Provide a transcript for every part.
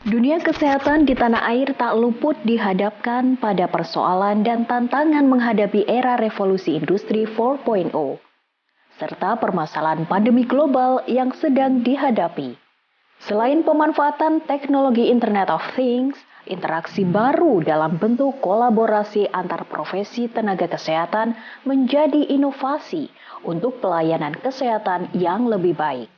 Dunia kesehatan di tanah air tak luput dihadapkan pada persoalan dan tantangan menghadapi era revolusi industri 4.0, serta permasalahan pandemi global yang sedang dihadapi. Selain pemanfaatan teknologi Internet of Things, interaksi baru dalam bentuk kolaborasi antar profesi tenaga kesehatan menjadi inovasi untuk pelayanan kesehatan yang lebih baik.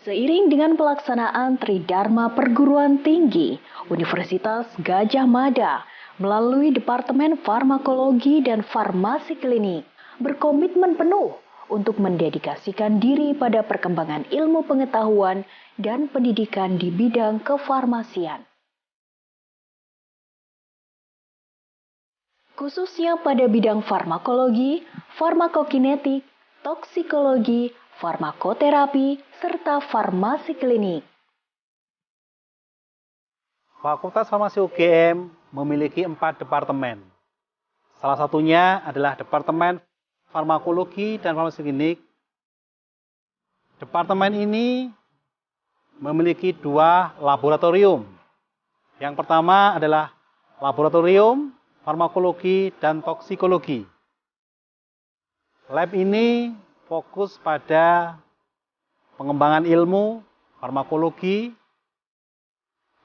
Seiring dengan pelaksanaan Tridharma Perguruan Tinggi Universitas Gadjah Mada melalui Departemen Farmakologi dan Farmasi Klinik berkomitmen penuh untuk mendedikasikan diri pada perkembangan ilmu pengetahuan dan pendidikan di bidang kefarmasian. Khususnya pada bidang farmakologi, farmakokinetik, toksikologi, farmakoterapi, serta farmasi klinik. Fakultas Farmasi UGM memiliki 4 departemen. Salah satunya adalah Departemen Farmakologi dan Farmasi Klinik. Departemen ini memiliki 2 laboratorium. Yang pertama adalah Laboratorium Farmakologi dan Toksikologi. Lab ini fokus pada pengembangan ilmu farmakologi,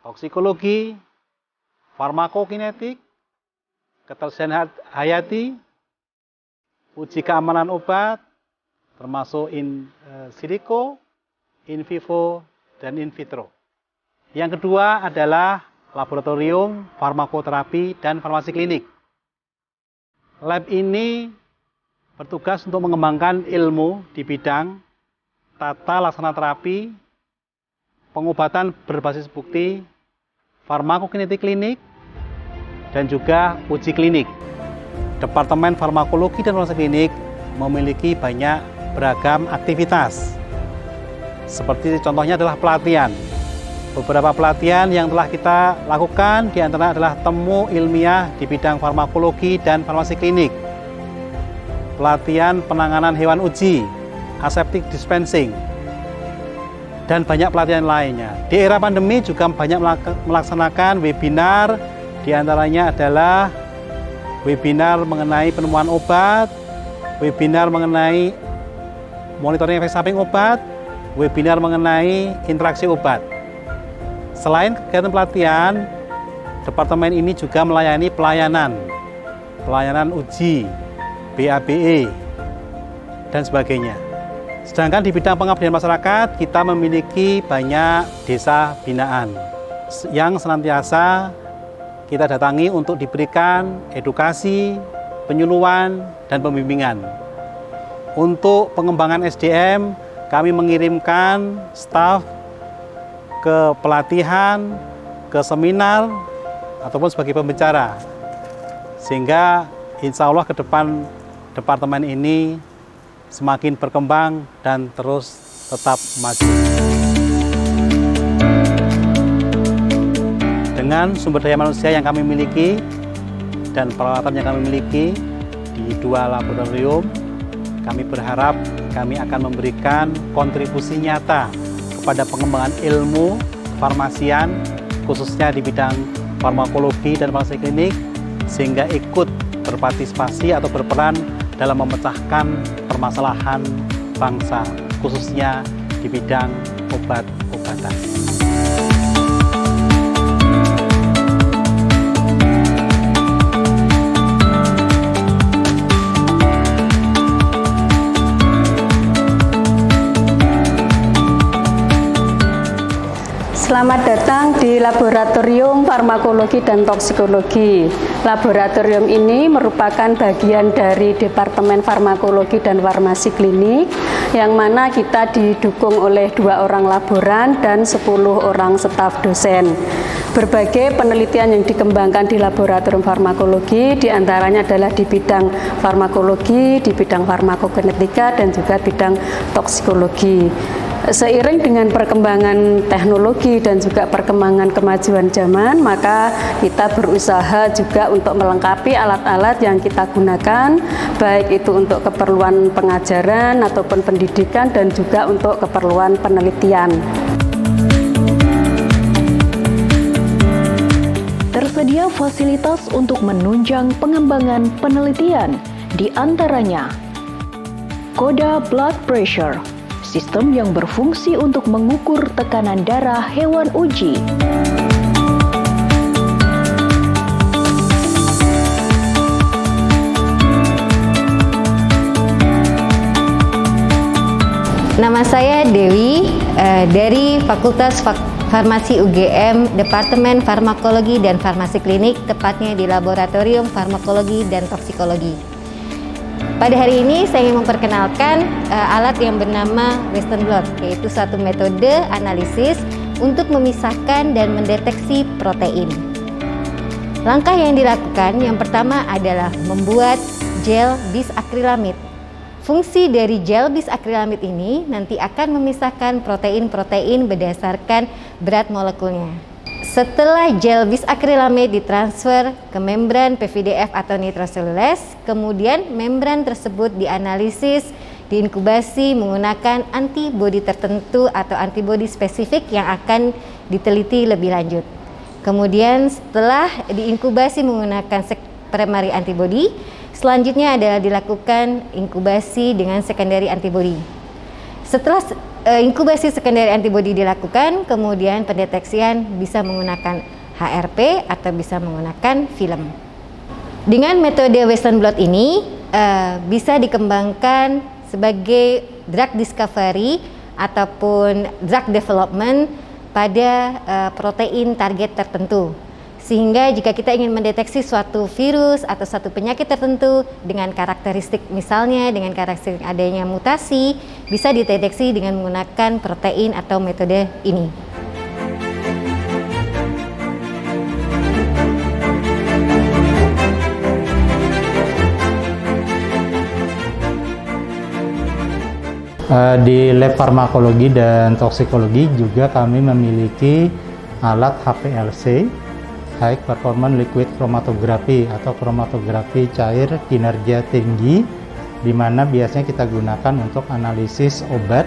toksikologi, farmakokinetik, ketersediaan hayati, uji keamanan obat, termasuk in silico, in vivo, dan in vitro. Yang kedua adalah Laboratorium Farmakoterapi dan Farmasi Klinik. Lab ini bertugas untuk mengembangkan ilmu di bidang tata laksana terapi, pengobatan berbasis bukti, farmakokinetik klinik, dan juga uji klinik. Departemen Farmakologi dan Farmasi Klinik memiliki banyak beragam aktivitas. Seperti contohnya adalah pelatihan. Beberapa pelatihan yang telah kita lakukan diantara adalah temu ilmiah di bidang farmakologi dan farmasi klinik, pelatihan penanganan hewan uji, aseptic dispensing, dan banyak pelatihan lainnya. Di era pandemi juga banyak melaksanakan webinar, diantaranya adalah webinar mengenai penemuan obat, webinar mengenai monitoring efek samping obat, webinar mengenai interaksi obat. Selain kegiatan pelatihan, departemen ini juga melayani pelayanan uji, BABE, dan sebagainya. Sedangkan di bidang pengabdian masyarakat, kita memiliki banyak desa binaan yang senantiasa kita datangi untuk diberikan edukasi, penyuluhan, dan pembimbingan. Untuk pengembangan SDM, kami mengirimkan staf ke pelatihan, ke seminar, ataupun sebagai pembicara. Sehingga insya Allah ke depan departemen ini semakin berkembang dan terus tetap maju. Dengan sumber daya manusia yang kami miliki dan peralatan yang kami miliki di 2 laboratorium, kami berharap kami akan memberikan kontribusi nyata kepada pengembangan ilmu farmasian, khususnya di bidang farmakologi dan farmasi klinik, sehingga ikut berpartisipasi atau berperan dalam memecahkan permasalahan bangsa, khususnya di bidang obat-obatan. Selamat datang di Laboratorium Farmakologi dan Toksikologi. Laboratorium ini merupakan bagian dari Departemen Farmakologi dan Farmasi Klinik, yang mana kita didukung oleh 2 orang laboran dan 10 orang staf dosen. Berbagai penelitian yang dikembangkan di Laboratorium Farmakologi diantaranya adalah di bidang farmakologi, di bidang farmakokinetika, dan juga bidang toksikologi. Seiring dengan perkembangan teknologi dan juga perkembangan kemajuan zaman, maka kita berusaha juga untuk melengkapi alat-alat yang kita gunakan, baik itu untuk keperluan pengajaran ataupun pendidikan dan juga untuk keperluan penelitian. Tersedia fasilitas untuk menunjang pengembangan penelitian, di antaranya Koda Blood Pressure, sistem yang berfungsi untuk mengukur tekanan darah hewan uji. Nama saya Dewi dari Fakultas Farmasi UGM, Departemen Farmakologi dan Farmasi Klinik, tepatnya di Laboratorium Farmakologi dan Toksikologi. Pada hari ini saya ingin memperkenalkan alat yang bernama Western blot, yaitu suatu metode analisis untuk memisahkan dan mendeteksi protein. Langkah yang dilakukan yang pertama adalah membuat gel bisakrilamid. Fungsi dari gel bisakrilamid ini nanti akan memisahkan protein-protein berdasarkan berat molekulnya. Setelah gel bisakrilamid ditransfer ke membran PVDF atau nitroselules, kemudian membran tersebut dianalisis, diinkubasi menggunakan antibodi tertentu atau antibodi spesifik yang akan diteliti lebih lanjut. Kemudian setelah diinkubasi menggunakan primary antibody, selanjutnya adalah dilakukan inkubasi dengan secondary antibody. Setelah inkubasi secondary antibody dilakukan, kemudian pendeteksian bisa menggunakan HRP atau bisa menggunakan film. Dengan metode Western blot ini bisa dikembangkan sebagai drug discovery ataupun drug development pada protein target tertentu. Sehingga jika kita ingin mendeteksi suatu virus atau suatu penyakit tertentu dengan karakteristik misalnya dengan karakteristik adanya mutasi, bisa dideteksi dengan menggunakan protein atau metode ini. Di lab farmakologi dan toksikologi juga kami memiliki alat HPLC, High Performance Liquid Chromatography atau kromatografi cair kinerja tinggi, di mana biasanya kita gunakan untuk analisis obat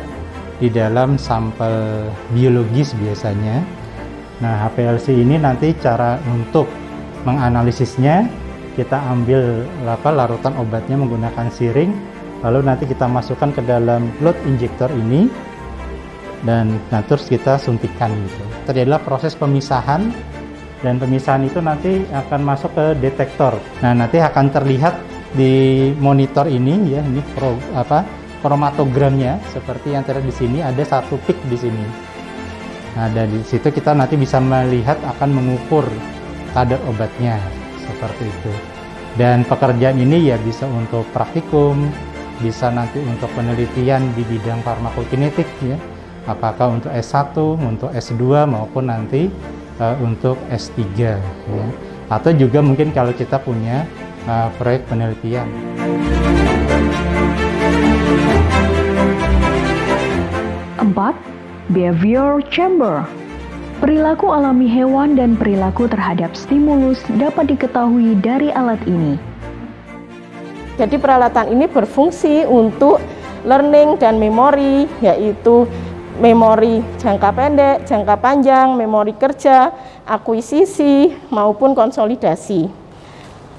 di dalam sampel biologis biasanya. Nah, HPLC ini nanti cara untuk menganalisisnya, kita ambil larutan obatnya menggunakan siring, lalu nanti kita masukkan ke dalam blood injector ini, dan terus kita suntikan gitu. Terjadilah proses pemisahan, dan pemisahan itu nanti akan masuk ke detektor. Nah, nanti akan terlihat di monitor ini ya, ini kromatogramnya seperti yang terlihat di sini, ada satu peak di sini. Nah, dari situ kita nanti bisa melihat akan mengukur kadar obatnya seperti itu. Dan pekerjaan ini ya bisa untuk praktikum, bisa nanti untuk penelitian di bidang farmakokinetik ya. Apakah untuk S1, untuk S2 maupun nanti untuk S3 ya. Atau juga mungkin kalau kita punya proyek penelitian. Empat, behavior chamber. Perilaku alami hewan dan perilaku terhadap stimulus dapat diketahui dari alat ini. Jadi peralatan ini berfungsi untuk learning dan memori, yaitu memori jangka pendek, jangka panjang, memori kerja, akuisisi, maupun konsolidasi.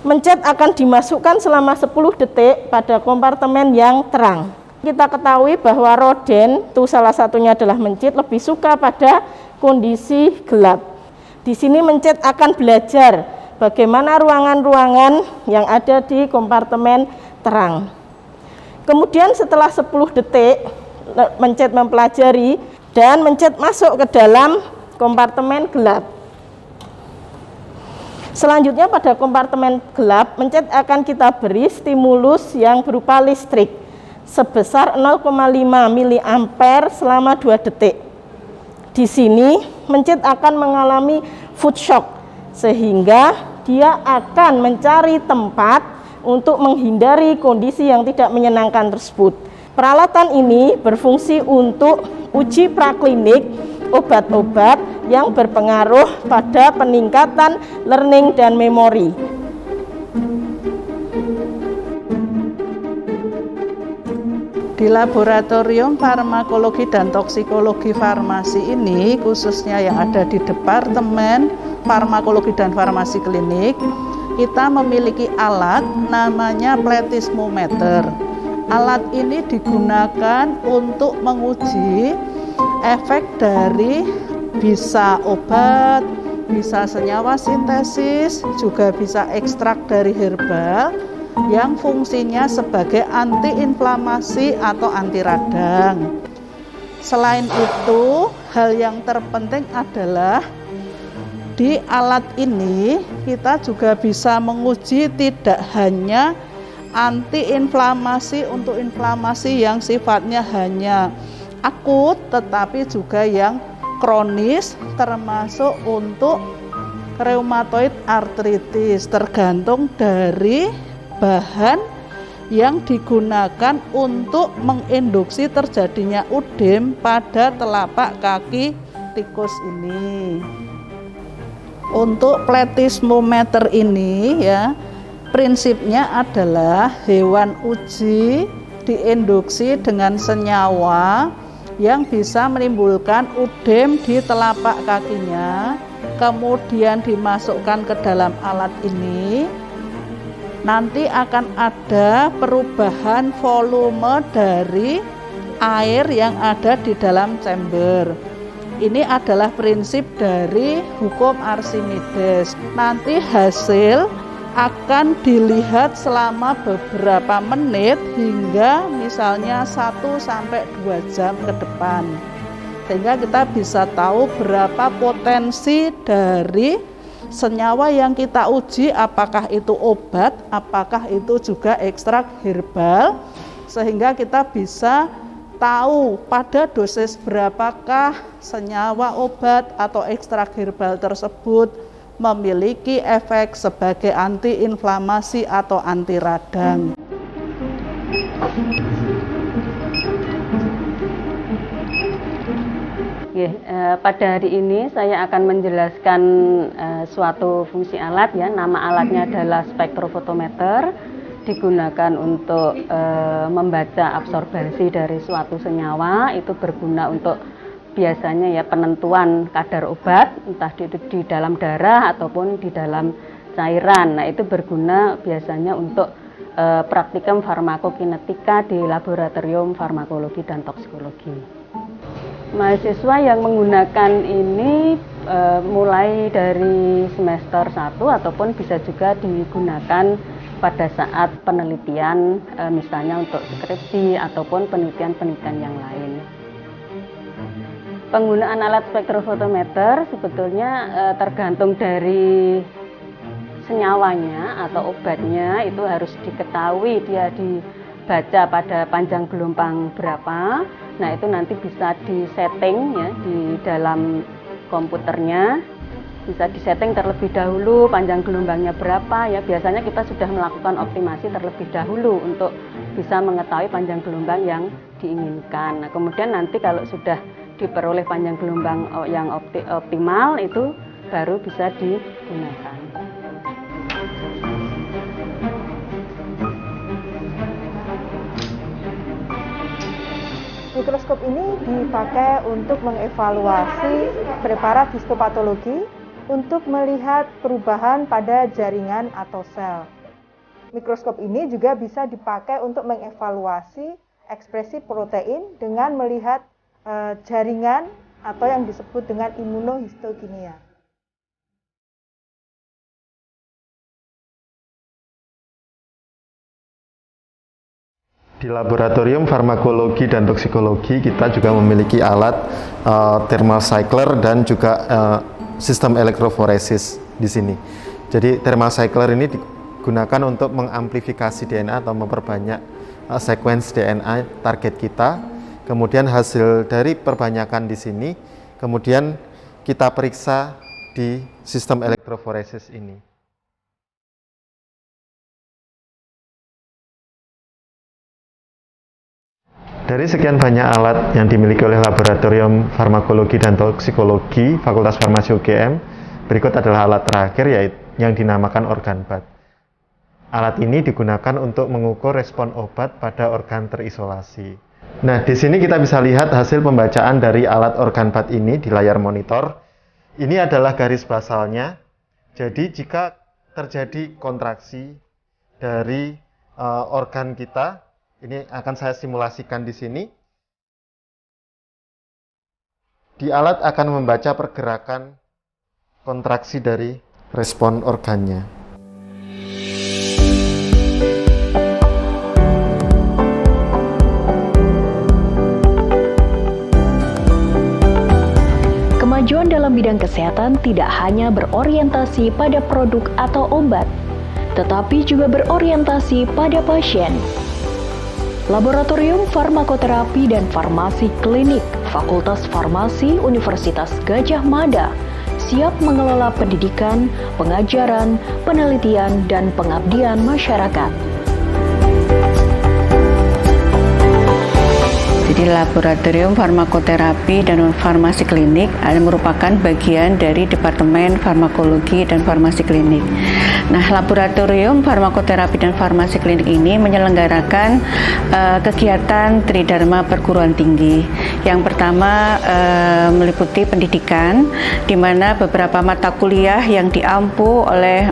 Mencet akan dimasukkan selama 10 detik pada kompartemen yang terang. Kita ketahui bahwa rodent, itu salah satunya adalah mencit, lebih suka pada kondisi gelap. Di sini mencet akan belajar bagaimana ruangan-ruangan yang ada di kompartemen terang. Kemudian setelah 10 detik, mencet mempelajari dan mencet masuk ke dalam kompartemen gelap. Selanjutnya pada kompartemen gelap, mencet akan kita beri stimulus yang berupa listrik sebesar 0,5 mA selama 2 detik. Di sini mencet akan mengalami food shock sehingga dia akan mencari tempat untuk menghindari kondisi yang tidak menyenangkan tersebut. Peralatan ini berfungsi untuk uji praklinik obat-obat yang berpengaruh pada peningkatan learning dan memori. Di Laboratorium Farmakologi dan Toksikologi Farmasi ini, khususnya yang ada di Departemen Farmakologi dan Farmasi Klinik, kita memiliki alat namanya plethysmometer. Alat ini digunakan untuk menguji efek dari bisa obat, bisa senyawa sintesis, juga bisa ekstrak dari herbal yang fungsinya sebagai antiinflamasi atau anti radang. Selain itu, hal yang terpenting adalah di alat ini kita juga bisa menguji tidak hanya antiinflamasi untuk inflamasi yang sifatnya hanya akut, tetapi juga yang kronis, termasuk untuk rheumatoid arthritis, tergantung dari bahan yang digunakan untuk menginduksi terjadinya udem pada telapak kaki tikus ini. Untuk plethysmometer ini ya, prinsipnya adalah hewan uji diinduksi dengan senyawa yang bisa menimbulkan udem di telapak kakinya, kemudian dimasukkan ke dalam alat ini. Nanti akan ada perubahan volume dari air yang ada di dalam chamber. Ini adalah prinsip dari hukum Archimedes. Nanti hasil akan dilihat selama beberapa menit hingga misalnya 1-2 jam ke depan, sehingga kita bisa tahu berapa potensi dari senyawa yang kita uji, apakah itu obat, apakah itu juga ekstrak herbal, sehingga kita bisa tahu pada dosis berapakah senyawa obat atau ekstrak herbal tersebut memiliki efek sebagai antiinflamasi atau anti radang. Pada hari ini saya akan menjelaskan suatu fungsi alat ya. Nama alatnya adalah spektrofotometer, digunakan untuk membaca absorbasi dari suatu senyawa. Itu berguna untuk biasanya ya penentuan kadar obat, entah di dalam darah ataupun di dalam cairan. Nah, itu berguna biasanya untuk praktikum farmakokinetika di laboratorium farmakologi dan toksikologi. Mahasiswa yang menggunakan ini mulai dari semester 1 ataupun bisa juga digunakan pada saat penelitian, misalnya untuk skripsi ataupun penelitian-penelitian yang lain. Penggunaan alat spektrofotometer sebetulnya tergantung dari senyawanya atau obatnya, itu harus diketahui dia dibaca pada panjang gelombang berapa. Nah, itu nanti bisa disetting ya di dalam komputernya, bisa disetting terlebih dahulu panjang gelombangnya berapa ya. Biasanya kita sudah melakukan optimasi terlebih dahulu untuk bisa mengetahui panjang gelombang yang diinginkan. Nah, kemudian nanti kalau sudah diperoleh panjang gelombang yang optimal, itu baru bisa digunakan. Mikroskop ini dipakai untuk mengevaluasi preparat histopatologi untuk melihat perubahan pada jaringan atau sel. Mikroskop ini juga bisa dipakai untuk mengevaluasi ekspresi protein dengan melihat jaringan atau yang disebut dengan imunohistokimia. Di laboratorium farmakologi dan toksikologi kita juga memiliki alat thermal cycler dan juga sistem elektroforesis di sini. Jadi thermal cycler ini digunakan untuk mengamplifikasi DNA atau memperbanyak sekuens DNA target kita. Kemudian hasil dari perbanyakan di sini kemudian kita periksa di sistem elektroforesis ini. Dari sekian banyak alat yang dimiliki oleh Laboratorium Farmakologi dan Toksikologi Fakultas Farmasi UGM, berikut adalah alat terakhir yaitu yang dinamakan organ bat. Alat ini digunakan untuk mengukur respon obat pada organ terisolasi. Nah, di sini kita bisa lihat hasil pembacaan dari alat organ bat ini di layar monitor. Ini adalah garis basalnya. Jadi jika terjadi kontraksi dari organ kita, ini akan saya simulasikan di sini. Di alat akan membaca pergerakan kontraksi dari respon organnya. Kemajuan dalam bidang kesehatan tidak hanya berorientasi pada produk atau obat, tetapi juga berorientasi pada pasien. Laboratorium Farmakoterapi dan Farmasi Klinik Fakultas Farmasi Universitas Gadjah Mada siap mengelola pendidikan, pengajaran, penelitian, dan pengabdian masyarakat. Jadi Laboratorium Farmakoterapi dan Farmasi Klinik merupakan bagian dari Departemen Farmakologi dan Farmasi Klinik. Nah, Laboratorium Farmakoterapi dan Farmasi Klinik ini menyelenggarakan kegiatan Tridharma perguruan tinggi. Yang pertama meliputi pendidikan, di mana beberapa mata kuliah yang diampu oleh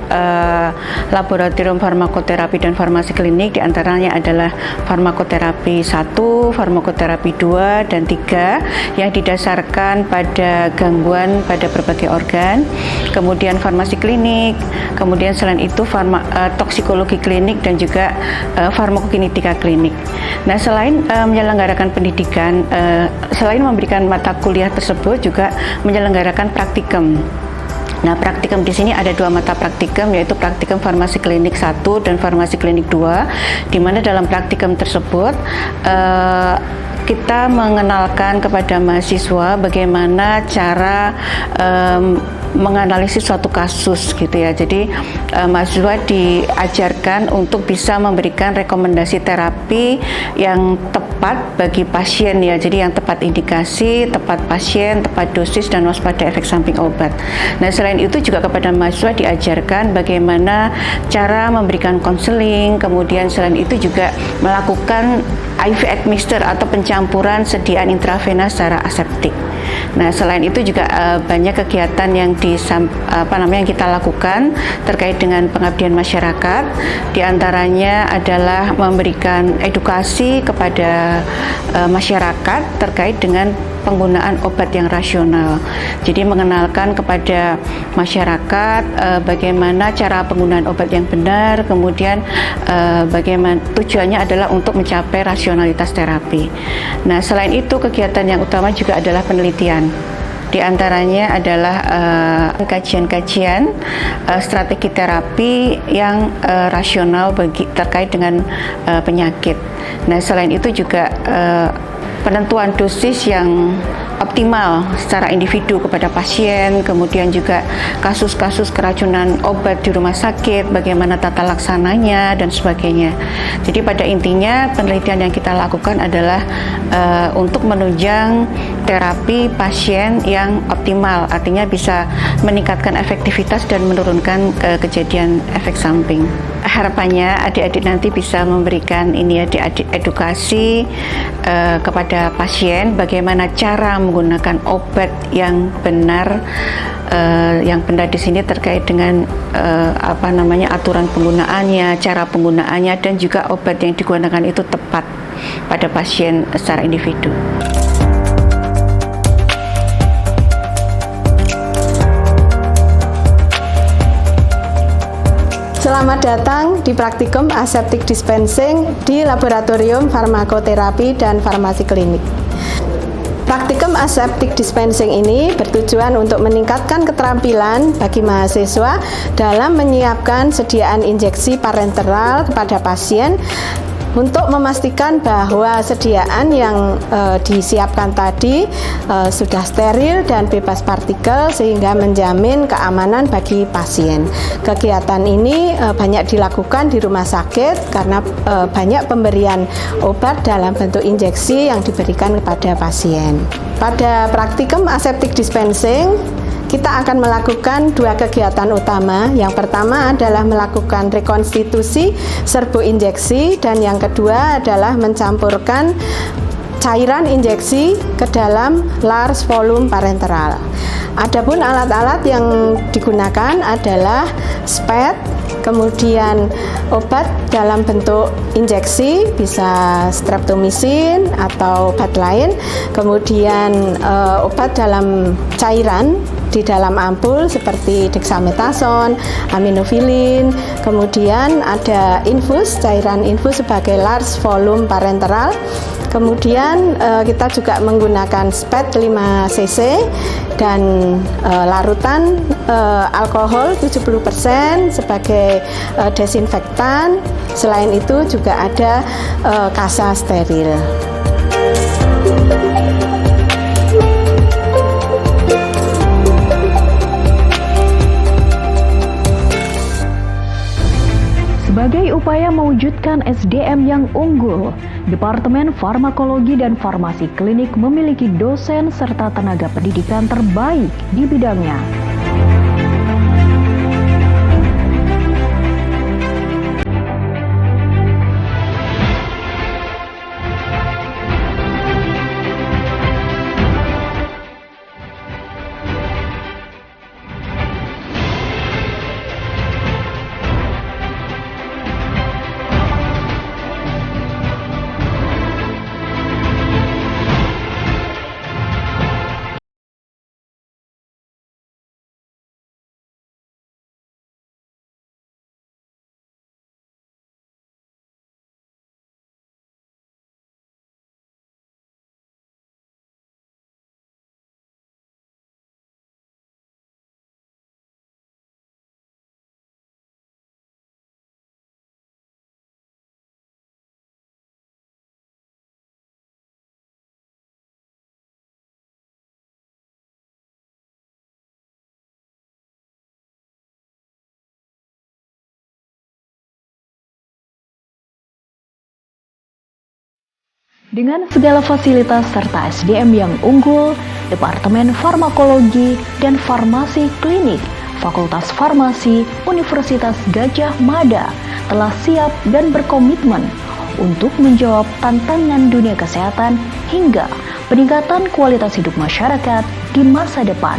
Laboratorium Farmakoterapi dan Farmasi Klinik diantaranya adalah Farmakoterapi 1, Farmakoterapi 2 dan 3 yang didasarkan pada gangguan pada berbagai organ, kemudian farmasi klinik, kemudian selain itu toksikologi klinik dan juga farmakokinetika klinik. Nah, selain menyelenggarakan pendidikan, selain memberikan mata kuliah tersebut juga menyelenggarakan praktikum. Nah, praktikum di sini ada 2 mata praktikum, yaitu praktikum farmasi klinik 1 dan farmasi klinik 2, di mana dalam praktikum tersebut kita mengenalkan kepada mahasiswa bagaimana cara menganalisis suatu kasus gitu ya. Jadi mahasiswa diajarkan untuk bisa memberikan rekomendasi terapi yang tepat bagi pasien ya. Jadi yang tepat indikasi, tepat pasien, tepat dosis dan waspada efek samping obat. Nah, selain itu juga kepada mahasiswa diajarkan bagaimana cara memberikan konseling, kemudian selain itu juga melakukan IV administer atau pencampuran sediaan intravena secara aseptik. Nah, selain itu juga banyak kegiatan yang yang kita lakukan terkait dengan pengabdian masyarakat. Di antaranya adalah memberikan edukasi kepada masyarakat terkait dengan penggunaan obat yang rasional. Jadi mengenalkan kepada masyarakat bagaimana cara penggunaan obat yang benar, kemudian bagaimana tujuannya adalah untuk mencapai rasionalitas terapi. Nah, selain itu kegiatan yang utama juga adalah penelitian. Di antaranya adalah kajian-kajian strategi terapi yang rasional terkait dengan penyakit. Nah, selain itu juga penentuan dosis yang optimal secara individu kepada pasien, kemudian juga kasus-kasus keracunan obat di rumah sakit, bagaimana tata laksananya dan sebagainya. Jadi pada intinya penelitian yang kita lakukan adalah untuk menunjang terapi pasien yang optimal, artinya bisa meningkatkan efektivitas dan menurunkan kejadian efek samping. Harapannya adik-adik nanti bisa memberikan edukasi kepada pasien bagaimana cara menggunakan obat yang benar. Yang benar di sini terkait dengan aturan penggunaannya, cara penggunaannya, dan juga obat yang digunakan itu tepat pada pasien secara individu. Selamat datang di praktikum aseptic dispensing di Laboratorium Farmakoterapi dan Farmasi Klinik. Praktikum aseptic dispensing ini bertujuan untuk meningkatkan keterampilan bagi mahasiswa dalam menyiapkan sediaan injeksi parenteral kepada pasien untuk memastikan bahwa sediaan yang disiapkan tadi sudah steril dan bebas partikel sehingga menjamin keamanan bagi pasien. Kegiatan ini banyak dilakukan di rumah sakit karena banyak pemberian obat dalam bentuk injeksi yang diberikan kepada pasien. Pada praktikum aseptic dispensing, kita akan melakukan 2 kegiatan utama. Yang pertama adalah melakukan rekonstitusi serbu injeksi dan yang kedua adalah mencampurkan cairan injeksi ke dalam large volume parenteral. Adapun alat-alat yang digunakan adalah SPED, kemudian obat dalam bentuk injeksi, bisa streptomycin atau obat lain, kemudian obat dalam cairan di dalam ampul seperti dexamethasone, aminofilin, kemudian ada infus, cairan infus sebagai large volume parenteral. Kemudian kita juga menggunakan SPED 5 cc dan larutan alkohol 70% sebagai desinfektan. Selain itu juga ada kasa steril. Sebagai upaya mewujudkan SDM yang unggul, Departemen Farmakologi dan Farmasi Klinik memiliki dosen serta tenaga pendidikan terbaik di bidangnya. Dengan segala fasilitas serta SDM yang unggul, Departemen Farmakologi dan Farmasi Klinik Fakultas Farmasi Universitas Gadjah Mada telah siap dan berkomitmen untuk menjawab tantangan dunia kesehatan hingga peningkatan kualitas hidup masyarakat di masa depan.